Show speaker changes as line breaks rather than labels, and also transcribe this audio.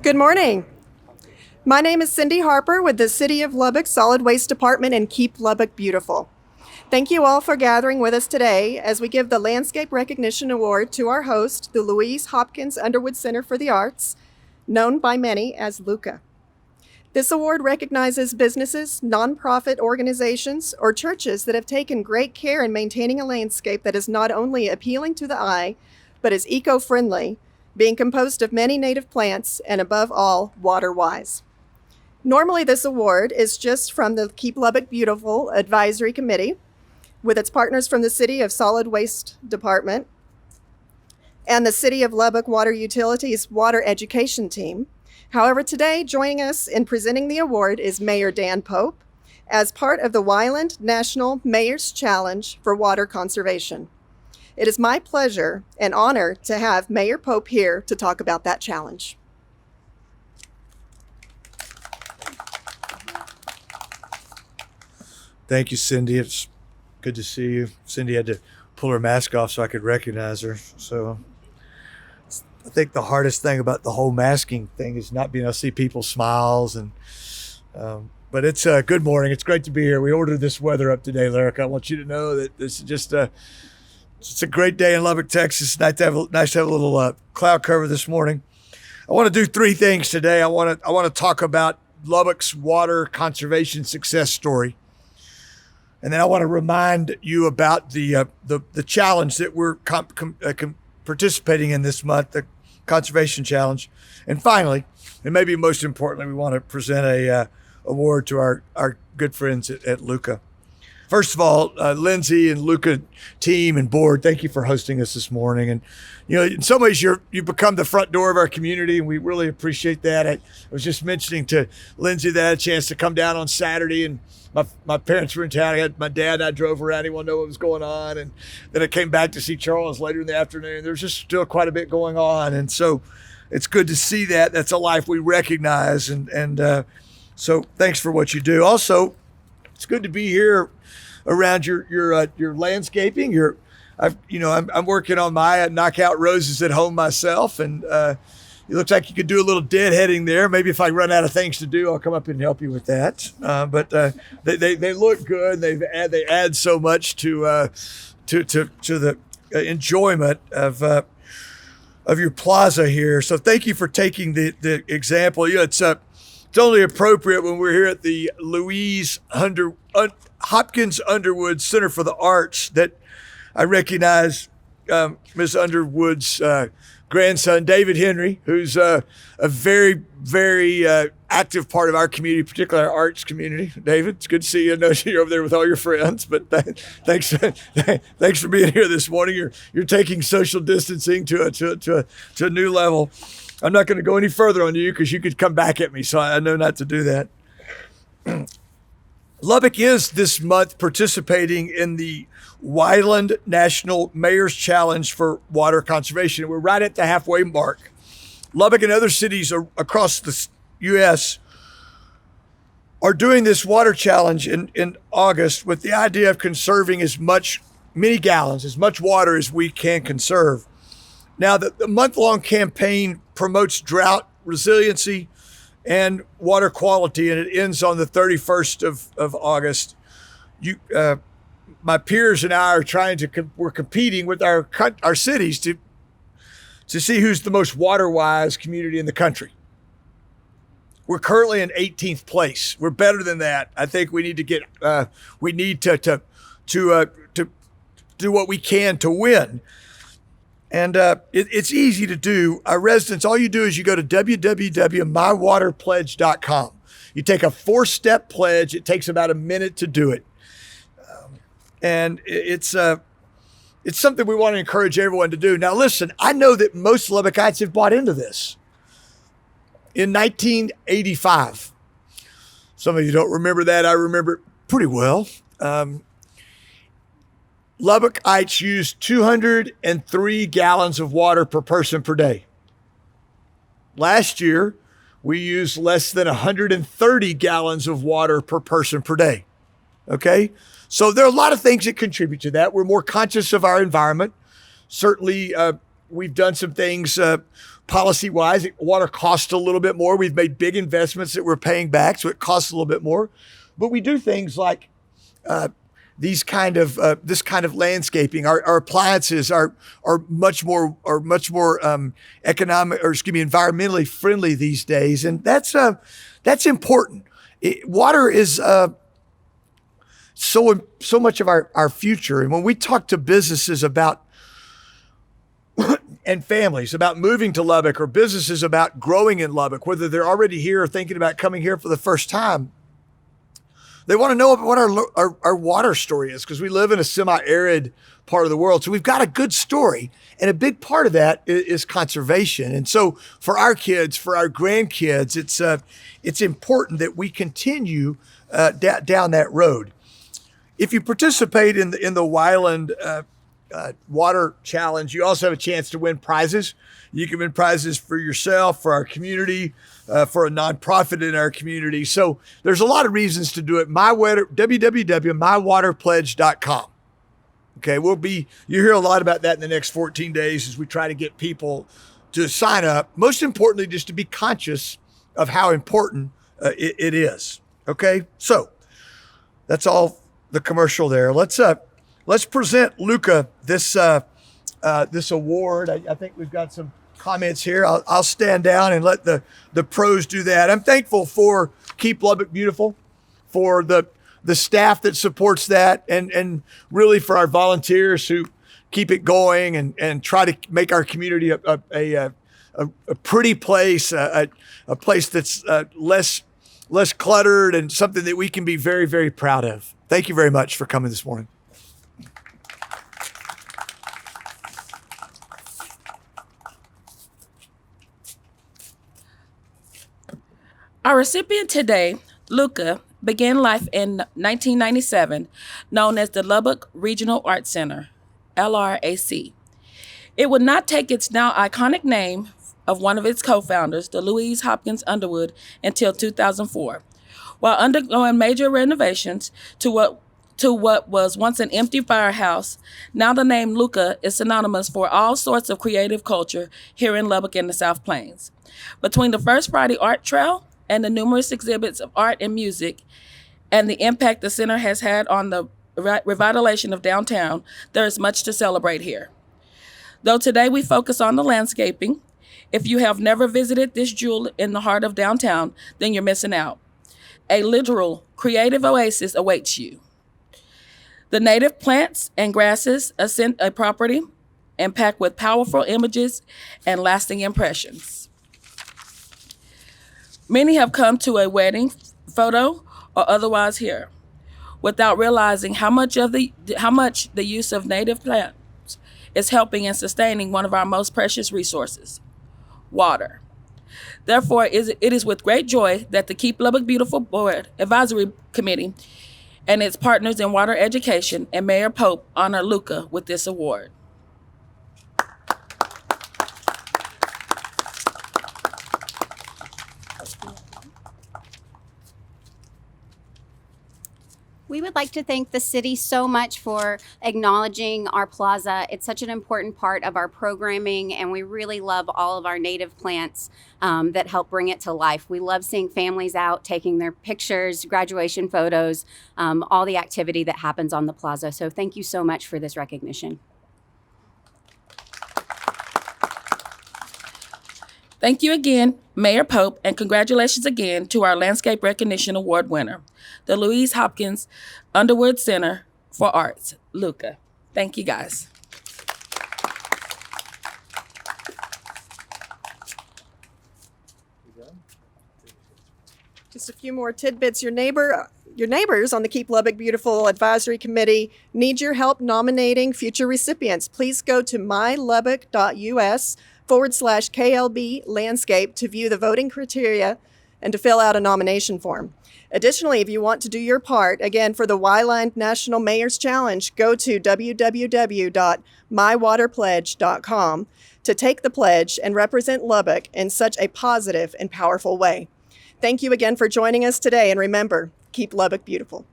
Good morning. My name is Cindy Harper with the City of Lubbock Solid Waste Department and Keep Lubbock Beautiful. Thank you all for gathering with us today as we give the Landscape Recognition Award to our host, the Louise Hopkins Underwood Center for the Arts, known by many as LHUCA. This award recognizes businesses, nonprofit organizations, or churches that have taken great care in maintaining a landscape that is not only appealing to the eye, but is eco-friendly, being composed of many native plants and, above all, water-wise. Normally, this award is just from the Keep Lubbock Beautiful Advisory Committee, with its partners from the City of Solid Waste Department and the City of Lubbock Water Utilities Water Education Team. However, today, joining us in presenting the award is Mayor Dan Pope as part of the Wyland National Mayor's Challenge for Water Conservation. It is my pleasure and honor to have Mayor Pope here to talk about that challenge.
Thank you, Cindy. It's good to see you. Cindy had to pull her mask off so I could recognize her. So I think the hardest thing about the whole masking thing is not being able to see people's smiles. But it's good morning. It's great to be here. We ordered this weather up today, Lyric. I want you to know that this is just it's a great day in Lubbock, Texas. Nice to have a little cloud cover this morning. I want to do three things today. I want to talk about Lubbock's water conservation success story. And then I want to remind you about the challenge that we're participating in this month, the Conservation Challenge. And finally, and maybe most importantly, we want to present a award to our good friends at LHUCA. First of all, Lindsey and LHUCA team and board, thank you for hosting us this morning. And, you know, in some ways you've become the front door of our community, and we really appreciate that. I was just mentioning to Lindsey that I had a chance to come down on Saturday, and my parents were in town. I had my dad, I drove around, he wanted to know what was going on. And then I came back to see Charles later in the afternoon. There's just still quite a bit going on. And so it's good to see that. That's a life we recognize. And so thanks for what you do. Also, it's good to be here around your landscaping. I'm working on my knockout roses at home myself, and it looks like you could do a little deadheading there. Maybe if I run out of things to do, I'll come up and help you with that. But they look good. They add so much to the enjoyment of your plaza here. So thank you for taking the example. You know, it's only appropriate when we're here at the Louise Hopkins Underwood Center for the Arts that I recognize Ms. Underwood's grandson, David Henry, who's a very, very active part of our community, particularly our arts community. David, it's good to see you. I know you're over there with all your friends, but thanks for being here this morning. You're taking social distancing to a new level. I'm not going to go any further on you because you could come back at me, so I know not to do that. Lubbock is this month participating in the Wyland National Mayor's Challenge for Water Conservation. We're right at the halfway mark. Lubbock and other cities across the U.S. are doing this water challenge in August with the idea of conserving as much water as we can conserve. Now, the month-long campaign promotes drought resiliency and water quality, and it ends on the 31st of August. My peers and I are we're competing with our cities to see who's the most water-wise community in the country. We're currently in 18th place. We're better than that. I think we need to do what we can to win. And it's easy to do. Our residents, all you do is you go to www.mywaterpledge.com. You take a 4-step pledge. It takes about a minute to do it. And it's something we want to encourage everyone to do. Now, listen, I know that most Lubbockites have bought into this. In 1985, some of you don't remember that. I remember it pretty well. Lubbockites used 203 gallons of water per person per day. Last year, we used less than 130 gallons of water per person per day. Okay? So there are a lot of things that contribute to that. We're more conscious of our environment. Certainly, we've done some things policy-wise. Water costs a little bit more. We've made big investments that we're paying back, so it costs a little bit more. But we do things like this kind of landscaping. Our appliances are much more environmentally friendly these days, and that's important. Water is so much of our future. And when we talk to businesses about and families about moving to Lubbock, or businesses about growing in Lubbock, whether they're already here or thinking about coming here for the first time, they want to know what our water story is, because we live in a semi-arid part of the world. So we've got a good story, and a big part of that is conservation. And so for our kids, for our grandkids, it's important that we continue down that road. If you participate in the Wyland Water Challenge, you also have a chance to win prizes. You can win prizes for yourself, for our community, for a nonprofit in our community. So there's a lot of reasons to do it. www.mywaterpledge.com. Okay, you hear a lot about that in the next 14 days as we try to get people to sign up. Most importantly, just to be conscious of how important it is. Okay, so that's all the commercial there. Let's present LHUCA this award. I think we've got some comments here. I'll stand down and let the pros do that. I'm thankful for Keep Lubbock Beautiful, for the staff that supports that, and really for our volunteers who keep it going and try to make our community a pretty place, a place that's less cluttered, and something that we can be very, very proud of. Thank you very much for coming this morning.
Our recipient today, LHUCA, began life in 1997, known as the Lubbock Regional Arts Center, LRAC. It would not take its now iconic name of one of its co-founders, the Louise Hopkins Underwood, until 2004. While undergoing major renovations to what was once an empty firehouse, now the name LHUCA is synonymous for all sorts of creative culture here in Lubbock and the South Plains. Between the First Friday Art Trail and the numerous exhibits of art and music, and the impact the center has had on the revitalization of downtown, there is much to celebrate here. Though today we focus on the landscaping, if you have never visited this jewel in the heart of downtown, then you're missing out. A literal creative oasis awaits you. The native plants and grasses ascend a property and packed with powerful images and lasting impressions. Many have come to a wedding photo or otherwise here without realizing how much the use of native plants is helping and sustaining one of our most precious resources, water. Therefore, it is with great joy that the Keep Lubbock Beautiful Board Advisory Committee and its partners in water education and Mayor Pope honor LHUCA with this award.
We would like to thank the city so much for acknowledging our plaza. It's such an important part of our programming, and we really love all of our native plants that help bring it to life. We love seeing families out taking their pictures, graduation photos, all the activity that happens on the plaza. So thank you so much for this recognition.
Thank you again, Mayor Pope, and congratulations again to our Landscape Recognition Award winner, the Louise Hopkins Underwood Center for Arts, LHUCA. Thank you, guys.
Just a few more tidbits. Your neighbors on the Keep Lubbock Beautiful Advisory Committee need your help nominating future recipients. Please go to mylubbock.us/KLB landscape to view the voting criteria and to fill out a nomination form. Additionally, if you want to do your part, again, for the Wyland National Mayor's Challenge, go to www.mywaterpledge.com to take the pledge and represent Lubbock in such a positive and powerful way. Thank you again for joining us today, and remember, keep Lubbock beautiful.